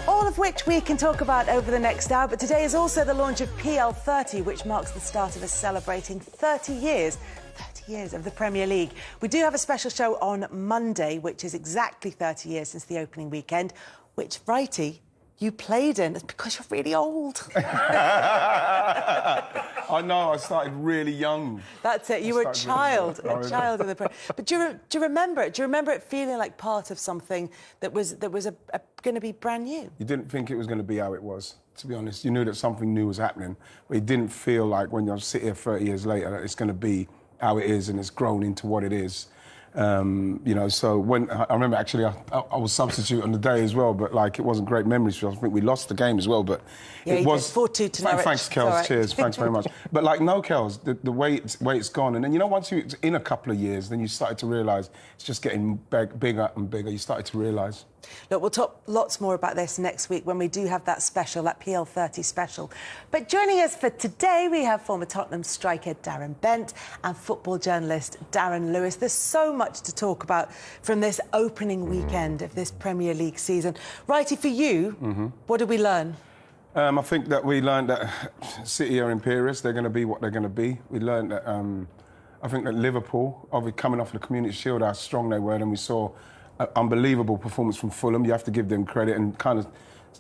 All of which we can talk about over the next hour, but today is also the launch of PL30, which marks the start of us celebrating 30 years of the Premier League. We do have a special show on Monday, which is exactly 30 years since the opening weekend, which, Wrighty, you played in. It's because you're really old. I know, I started really young. That's it, you were a child, in the Premier. But do you remember it? Do you remember it feeling like part of something that was going to be brand new? You didn't think it was going to be how it was, to be honest. You knew that something new was happening, but it didn't feel like when you sit here 30 years later that it's going to be how it is and it's grown into what it is. You know, so when I remember actually I was substitute on the day as well, but like it wasn't great memories for us. I think we lost the game as well, but yeah, it was 4-2 to Norwich. Thanks, Kels. Right. Cheers. Thanks very much. But like no, Kels, the way it's gone, and then you know once you're in a couple of years, then you started to realise it's just getting bigger and bigger. You started to realise. Look, we'll talk lots more about this next week when we do have that special, that PL30 special. But joining us for today, we have former Tottenham striker Darren Bent and football journalist Darren Lewis. There's so much to talk about from this opening weekend of this Premier League season. Righty, for you, what did we learn? I think that we learned that City are imperious. They're going to be what they're going to be. We learned that I think that Liverpool, coming off the Community Shield, how strong they were, and we saw an unbelievable performance from Fulham. You have to give them credit, and kind of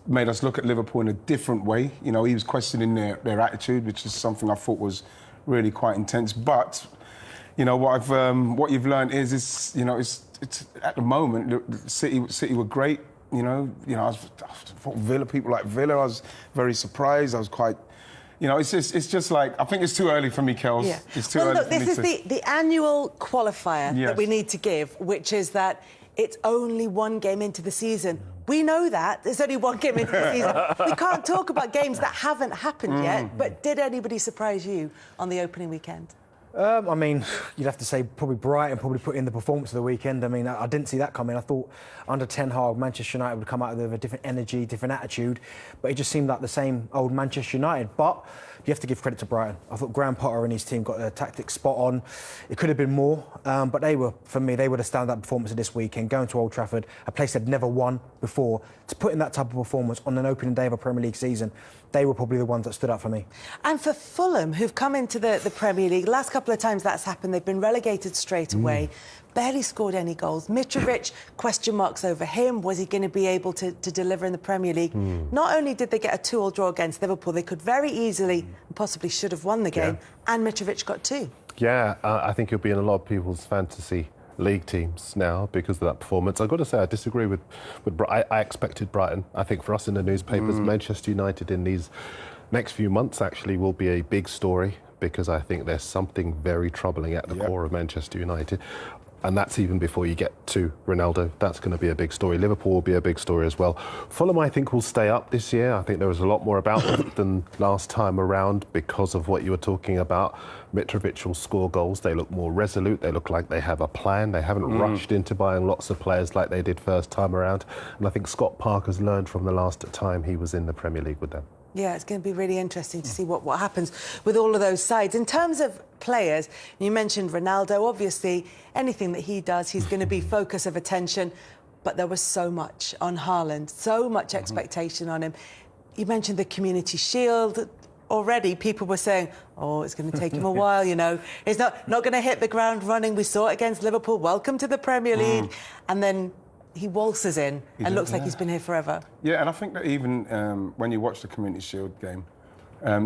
made us look at Liverpool in a different way. You know, he was questioning their attitude, which is something I thought was really quite intense. But you know what you've learned is you know it's at the moment City were great. You know I thought Villa, people like Villa, I was very surprised. I was quite. You know, it's just like, I think it's too early for me, Kels. Yeah. It's too early for me. This is the annual qualifier that we need to give, which is that it's only one game into the season. We know that. There's only one game into the season. We can't talk about games that haven't happened yet, but did anybody surprise you on the opening weekend? I mean, you'd have to say probably Brighton probably put in the performance of the weekend. I mean, I didn't see that coming. I thought under Ten Hag, Manchester United would come out with a different energy, different attitude, but it just seemed like the same old Manchester United. But you have to give credit to Brighton. I thought Graham Potter and his team got their tactics spot on. It could have been more, but they were, for me, they were the standout performance of this weekend. Going to Old Trafford, a place they'd never won before, to put in that type of performance on an opening day of a Premier League season, they were probably the ones that stood out for me. And for Fulham, who've come into the Premier League, last couple of times that's happened, they've been relegated straight away, barely scored any goals. Mitrovic, question marks over him. Was he going to be able to deliver in the Premier League? Not only did they get a 2-2 draw against Liverpool, they could very easily, and possibly should have won the game, and Mitrovic got 2. Yeah, I think he'll be in a lot of people's fantasy league teams now because of that performance. I've got to say, I disagree with I expected Brighton. I think for us in the newspapers, Manchester United in these next few months actually will be a big story, because I think there's something very troubling at the core of Manchester United. And that's even before you get to Ronaldo. That's going to be a big story. Liverpool will be a big story as well. Fulham, I think, will stay up this year. I think there was a lot more about them than last time around because of what you were talking about. Mitrovic will score goals. They look more resolute. They look like they have a plan. They haven't rushed into buying lots of players like they did first time around. And I think Scott Parker's learned from the last time he was in the Premier League with them. Yeah, it's going to be really interesting to see what happens with all of those sides. In terms of players, you mentioned Ronaldo. Obviously, anything that he does, he's going to be focus of attention. But there was so much on Haaland, so much expectation on him. You mentioned the Community Shield. Already, people were saying, oh, it's going to take him a while, you know. He's not going to hit the ground running. We saw it against Liverpool. Welcome to the Premier League. And then he waltzes in and looks like he's been here forever. Yeah, and I think that even when you watch the Community Shield game,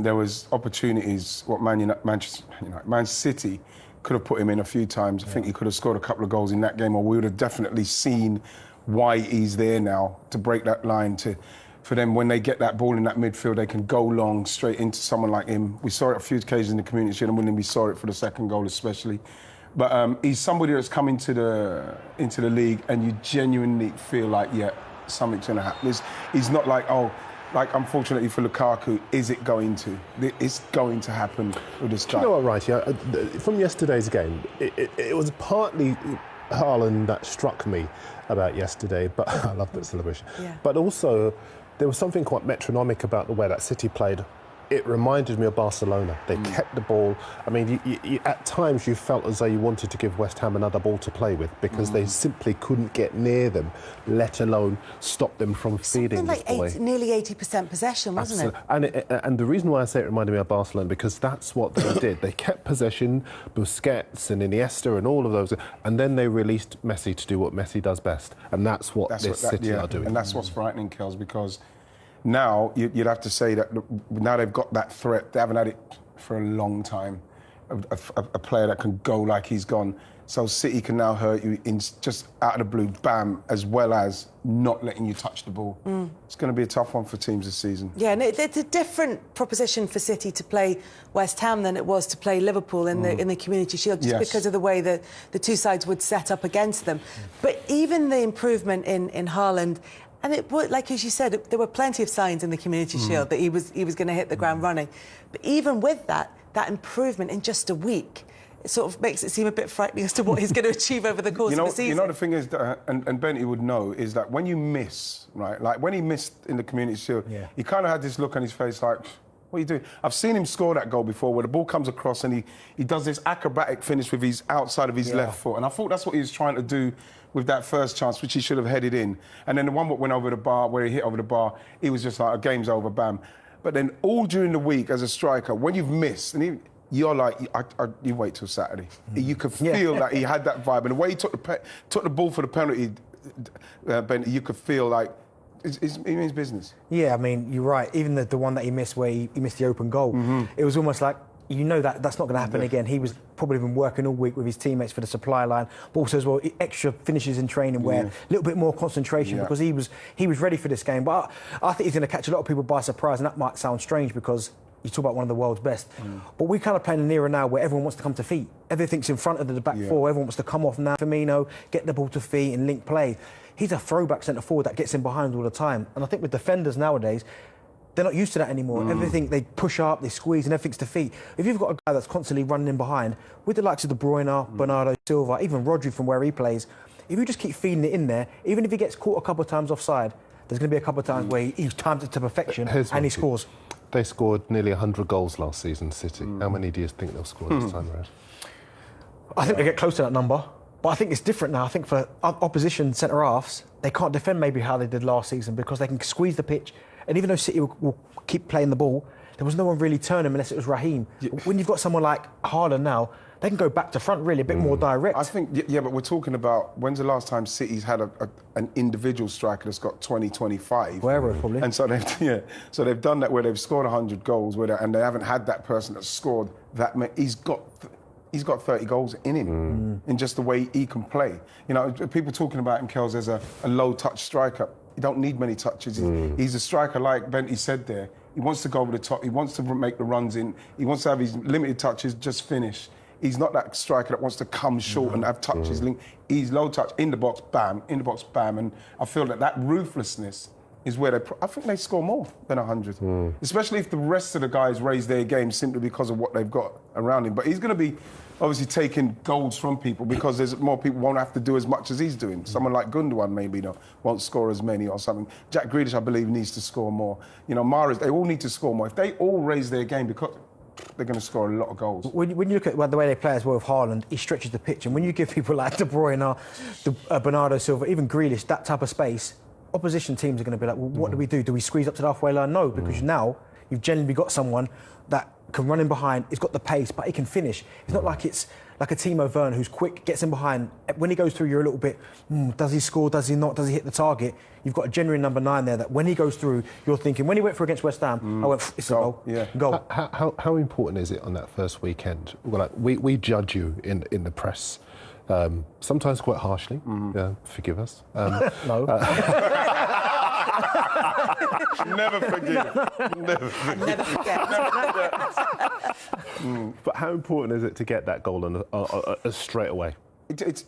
there was opportunities what Man City could have put him in a few times. I think he could have scored a couple of goals in that game, or we would have definitely seen why he's there now to break that line for them when they get that ball in that midfield, they can go long straight into someone like him. We saw it a few occasions in the Community Shield, and when we saw it for the second goal especially. But he's somebody that's come into the league, and you genuinely feel like, yeah, something's going to happen. He's not like, like unfortunately for Lukaku, is it going to? It's going to happen with this guy. You know what, right? Yeah, from yesterday's game, it was partly Haaland that struck me about yesterday, but I love that celebration. Yeah. But also, there was something quite metronomic about the way that City played it reminded me of Barcelona. They kept the ball. I mean, at times you felt as though you wanted to give West Ham another ball to play with because they simply couldn't get near them, let alone stop them from feeding this ball. Nearly 80% possession, wasn't it? And the reason why I say it reminded me of Barcelona, because that's what they did. They kept possession, Busquets and Iniesta and all of those, and then they released Messi to do what Messi does best, and that's what City are doing. And that's what's frightening, Kels, because now you'd have to say that now they've got that threat. They haven't had it for a long time. A player that can go like he's gone. So City can now hurt you in just out of the blue, bam, as well as not letting you touch the ball. It's going to be a tough one for teams this season. Yeah, and it's a different proposition for City to play West Ham than it was to play Liverpool in the Community Shield, just because of the way that the two sides would set up against them. But even the improvement in Haaland, and it would, like as you said, there were plenty of signs in the Community Shield that he was going to hit the ground running. But even with that improvement in just a week, it sort of makes it seem a bit frightening as to what he's going to achieve over the course of the season. You know, the thing is, and Benty would know, is that when you miss, right, like when he missed in the Community Shield, he kind of had this look on his face like, what are you doing? I've seen him score that goal before where the ball comes across and he does this acrobatic finish with his outside of his left foot. And I thought that's what he was trying to do with that first chance, which he should have headed in. And then the one that went over the bar, where he hit over the bar, he was just like, game's over, bam. But then all during the week as a striker, when you've missed, and you're like, you wait till Saturday. You could feel that he had that vibe. And the way he took the ball for the penalty, Ben, you could feel like he means business. Yeah, I mean, you're right. Even the one that he missed where he missed the open goal, it was almost like, you know that's not going to happen again. He was probably been working all week with his teammates for the supply line, but also as well extra finishes in training where a little bit more concentration because he was ready for this game. But I think he's going to catch a lot of people by surprise, and that might sound strange because you talk about one of the world's best. But we kind of play in an era now where everyone wants to come to feet. Everything's in front of the back four. Everyone wants to come off now. Firmino, get the ball to feet and link play. He's a throwback centre forward that gets in behind all the time. And I think with defenders nowadays, they're not used to that anymore. Everything, they push up, they squeeze, and everything's to feet. If you've got a guy that's constantly running in behind, with the likes of De Bruyne, Bernardo Silva, even Rodri from where he plays, if you just keep feeding it in there, even if he gets caught a couple of times offside, there's going to be a couple of times where he times it to perfection and he scores. They scored nearly 100 goals last season, City. How many do you think they'll score this time around? I think they get close to that number. But I think it's different now. I think for opposition centre-halves, they can't defend maybe how they did last season because they can squeeze the pitch. And even though City will keep playing the ball, there was no one really turning unless it was Raheem. When you've got someone like Haaland now, they can go back to front really a bit more direct. I think, but we're talking about when's the last time City's had an individual striker that's got 20, 25? Wherever, probably. And so they've done that where they've scored 100 goals and they haven't had that person that's scored that many. He's got 30 goals in him in just the way he can play. You know, people talking about him, Kels, as a low-touch striker. He don't need many touches. He's a striker, like Benty said there. He wants to go over the top. He wants to make the runs in. He wants to have his limited touches, just finish. He's not that striker that wants to come short and have touches. He's low touch, in the box, bam, in the box, bam. And I feel that ruthlessness is where I think they score more than 100. Especially if the rest of the guys raise their game simply because of what they've got around him. But he's going to be obviously taking goals from people because there's more people won't have to do as much as he's doing. Someone like Gundogan maybe won't score as many or something. Jack Grealish, I believe, needs to score more. You know, Mahrez, they all need to score more. If they all raise their game, because they're going to score a lot of goals. When you look at the way they play as well with Haaland, he stretches the pitch. And when you give people like De Bruyne, Bernardo Silva, even Grealish, that type of space, opposition teams are going to be like, well, what do we do? Do we squeeze up to the halfway line? No, because now you've generally got someone that can run in behind, he's got the pace, but he can finish. It's not like it's like a Timo Werner who's quick, gets in behind. When he goes through, you're a little bit, does he score, does he not, does he hit the target? You've got a genuine number 9 there that when he goes through, you're thinking, when he went through against West Ham, I went, it's a goal. Yeah. Goal. How important is it on that first weekend? Well, like, we judge you in the press, sometimes quite harshly. Forgive us. No. Never forgive. Never forget. But how important is it to get that goal straight away? It's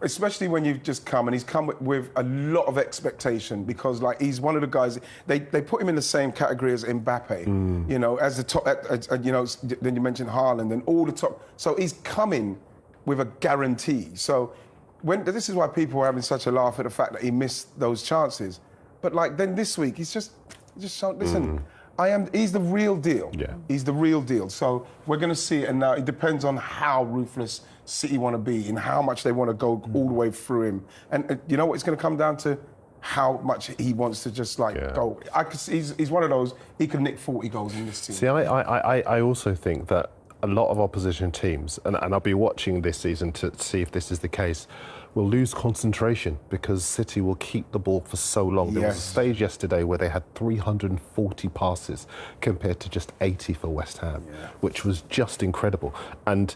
especially when you've just come and he's come with a lot of expectation because like he's one of the guys they put him in the same category as Mbappe, you know, as the top. You know, then you mentioned Haaland and all the top. So he's coming with a guarantee. So this is why people are having such a laugh at the fact that he missed those chances. But like then this week, he's just shown, listen, He's the real deal. Yeah. He's the real deal. So we're going to see it, and now it depends on how ruthless City want to be and how much they want to go all the way through him. And you know what? It's going to come down to how much he wants to just go. I could see he's one of those. He could nick 40 goals in this team. See, I also think that a lot of opposition teams, and I'll be watching this season to see if this is the case, will lose concentration because City will keep the ball for so long. There was a stage yesterday where they had 340 passes compared to just 80 for West Ham, which was just incredible. And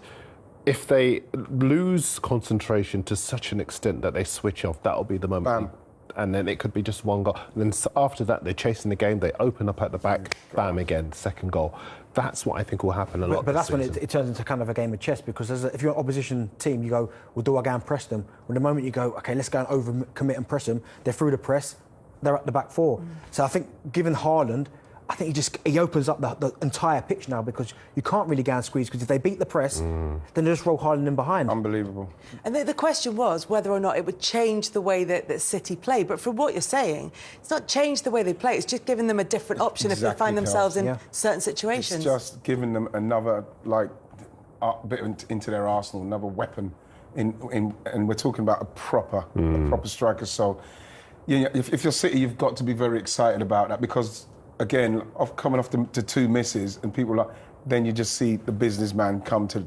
if they lose concentration to such an extent that they switch off, that'll be the moment. And then it could be just one goal. And then after that, they're chasing the game, they open up at the back, bam, again, second goal. That's what I think will happen a lot. But that's this when it turns into kind of a game of chess, because if you're an opposition team, you go, well, do I go and press them? Well, the moment you go, OK, let's go and over-commit and press them, they're through the press, they're at the back four. So I think, given Haaland, I think he opens up the entire pitch now, because you can't really go and squeeze, because if they beat the press, then they just roll Haaland in behind. Unbelievable. And the question was whether or not it would change the way that City play. But from what you're saying, it's not changed the way they play. It's just giving them a different option if they find themselves in certain situations. It's just giving them another bit into their arsenal, another weapon. And we're talking about a proper striker. So, if you're City, you've got to be very excited about that, because, again, coming off the two misses, and people then you just see the businessman come to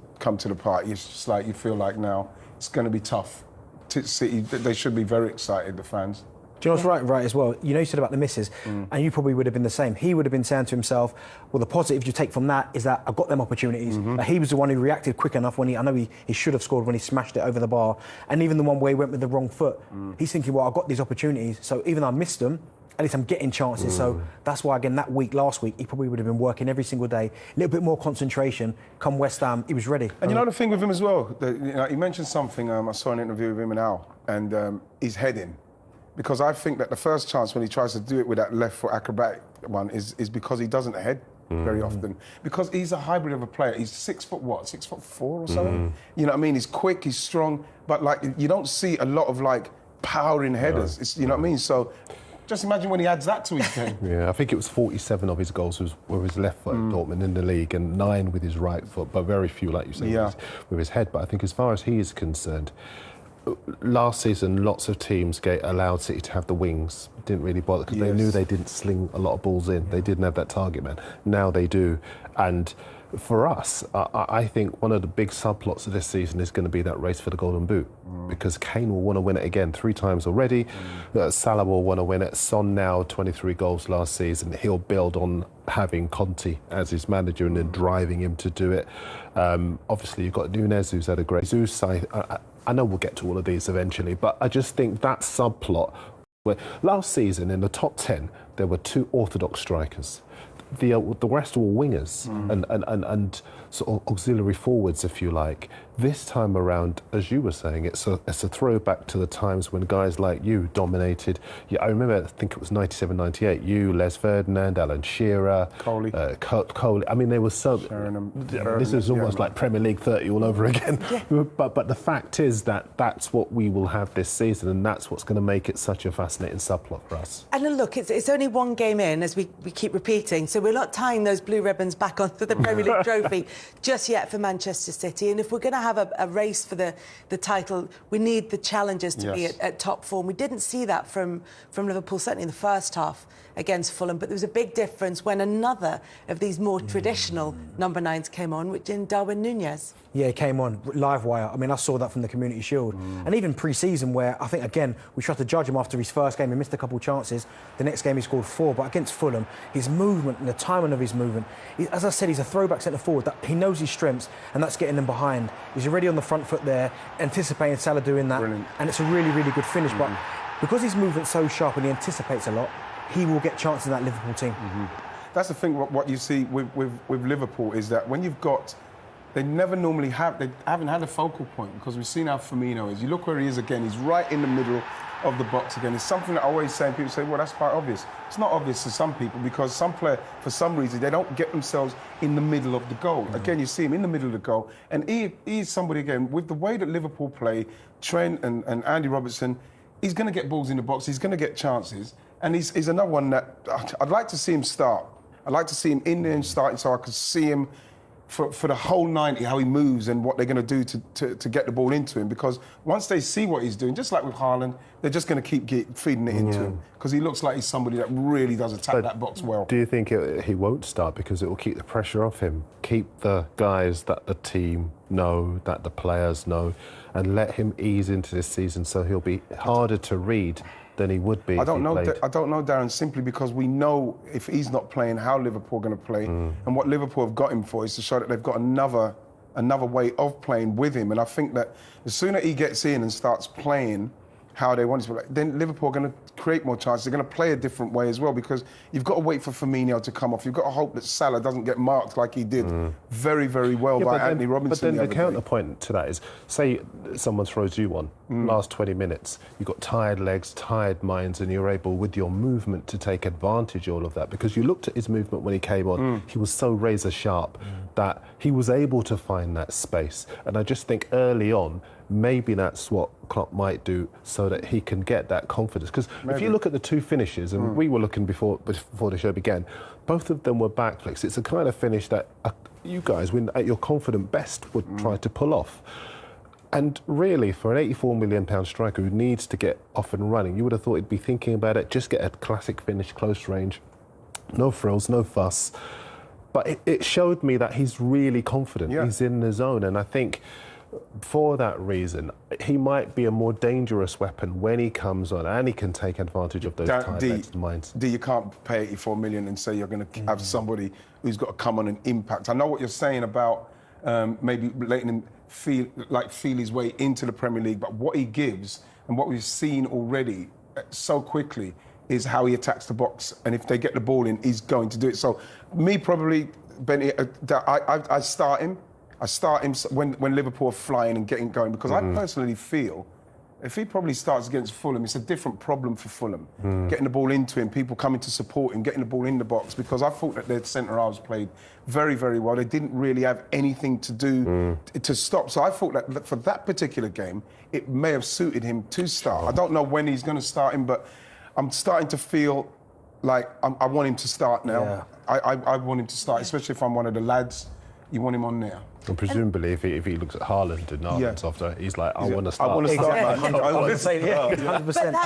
the party. It's just like you feel like now it's going to be tough. City, they should be very excited, the fans. Do you know what's right as well? You said about the misses, and you probably would have been the same. He would have been saying to himself, well, the positive you take from that is that I've got them opportunities. He was the one who reacted quick enough when I know he should have scored when he smashed it over the bar. And even the one where he went with the wrong foot, he's thinking, well, I've got these opportunities, so even though I missed them, at least I'm getting chances. So that's why, again, last week, he probably would have been working every single day. A little bit more concentration. Come West Ham, he was ready. And you know the thing with him as well, he mentioned something, I saw an interview with him and Al, and his heading. Because I think that the first chance when he tries to do it with that left foot acrobatic one is because he doesn't head very often. Because he's a hybrid of a player. He's 6'4" or something? You know what I mean? He's quick, he's strong, but you don't see a lot of powering headers. It's, you know what I mean? So just imagine when he adds that to his game. Yeah, I think it was 47 of his goals were his left foot at Dortmund in the league, and 9 with his right foot, but very few, like you say, with his head. But I think as far as he is concerned, last season, lots of teams allowed City to have the wings. Didn't really bother, because they knew they didn't sling a lot of balls in. They didn't have that target man. Now they do. And for us, I think one of the big subplots of this season is going to be that race for the Golden Boot, because Kane will want to win it again 3 times already. Salah will want to win it. Son now 23 goals last season. He'll build on having Conte as his manager and then driving him to do it. Obviously, you've got Nunez, who's had a great Zeus. I know we'll get to all of these eventually, but I just think that subplot, where last season in the top 10 there were 2 orthodox strikers. The rest were wingers and sort of auxiliary forwards, if you like. This time around, as you were saying, it's a throwback to the times when guys like you dominated. Yeah, I remember, I think it was 97, 98. You, Les Ferdinand, Alan Shearer, Coley. Coley. I mean, they were so. This is almost like Premier League 30 all over again. But the fact is that that's what we will have this season, and that's what's going to make it such a fascinating subplot for us. And look, it's only one game in, as we keep repeating, so we're not tying those blue ribbons back onto the Premier League trophy just yet for Manchester City. And if we're going to have a race for the title, we need the challengers to be at top form. We didn't see that from Liverpool, certainly in the first half against Fulham, but there was a big difference when another of these more traditional number 9s came on, which in Darwin Núñez. Yeah, he came on live wire. I mean, I saw that from the Community Shield. And even pre-season, where I think, again, we tried to judge him after his first game. He missed a couple of chances. The next game he scored 4, but against Fulham, his movement and the timing of his movement, as I said, he's a throwback centre-forward. That he knows his strengths, and that's getting them behind. He's already on the front foot there, anticipating Salah doing that. Brilliant. And it's a really, really good finish. But because his movement's so sharp and he anticipates a lot, he will get chances in that Liverpool team. That's the thing, what you see with Liverpool is that when you've got... They never normally have... They haven't had a focal point, because we've seen how Firmino is. You look where he is again, he's right in the middle of the box again. It's something that I always say, and people say, well, that's quite obvious. It's not obvious to some people, because some player, for some reason, they don't get themselves in the middle of the goal. Again, you see him in the middle of the goal, and he is somebody, again, with the way that Liverpool play, Trent and Andy Robertson, he's going to get balls in the box, he's going to get chances, and he's another one that I'd like to see him start I'd like to see him in there and starting so I could see him for the whole 90, how he moves and what they're going to do to get the ball into him. Because once they see what he's doing, just like with Haaland, they're just going to keep feeding it into him. Because he looks like he's somebody that really does attack that box well. Do you think he won't start because it will keep the pressure off him? Keep the guys that the team know, that the players know, and let him ease into this season so he'll be harder to read than he would be. I don't know, Darren, simply because we know if he's not playing, how Liverpool are going to play, and what Liverpool have got him for is to show that they've got another way of playing with him. And I think that the sooner he gets in and starts playing how they want to play, then Liverpool are going to create more chances. They're going to play a different way as well, because you've got to wait for Firmino to come off. You've got to hope that Salah doesn't get marked like he did very, very well by Anthony Robinson. But then the counterpoint to that is, say someone throws you one, last 20 minutes, you've got tired legs, tired minds, and you're able, with your movement, to take advantage of all of that. Because you looked at his movement when he came on, he was so razor sharp that he was able to find that space. And I just think early on, maybe that's what Klopp might do so that he can get that confidence. Because if you look at the two finishes, and we were looking before the show began, both of them were back flicks. It's a kind of finish that you guys, when at your confident best, would try to pull off. And really, for an £84 million striker who needs to get off and running, you would have thought he'd be thinking about it, just get a classic finish, close range, no frills, no fuss. But it showed me that he's really confident. He's in the zone, and I think for that reason, he might be a more dangerous weapon when he comes on, and he can take advantage of those tired legs and minds. You can't pay 84 million and say you're going to have somebody who's got to come on and impact. I know what you're saying about maybe letting him feel his way into the Premier League, but what he gives and what we've seen already so quickly is how he attacks the box, and if they get the ball in, he's going to do it. So, me probably, Benny, I start him. I start him when Liverpool are flying and getting going, because I personally feel if he probably starts against Fulham, it's a different problem for Fulham. Getting the ball into him, people coming to support him, getting the ball in the box, because I thought that their centre halves played very, very well. They didn't really have anything to do to stop. So I thought that for that particular game, it may have suited him to start. I don't know when he's going to start him, but I'm starting to feel like I want him to start now. Yeah. I want him to start, especially if I'm one of the lads. You want him on there. And presumably, if he looks at Haaland and Haaland's after, he's like, I want to start. I want to start. Exactly. 100%. But that's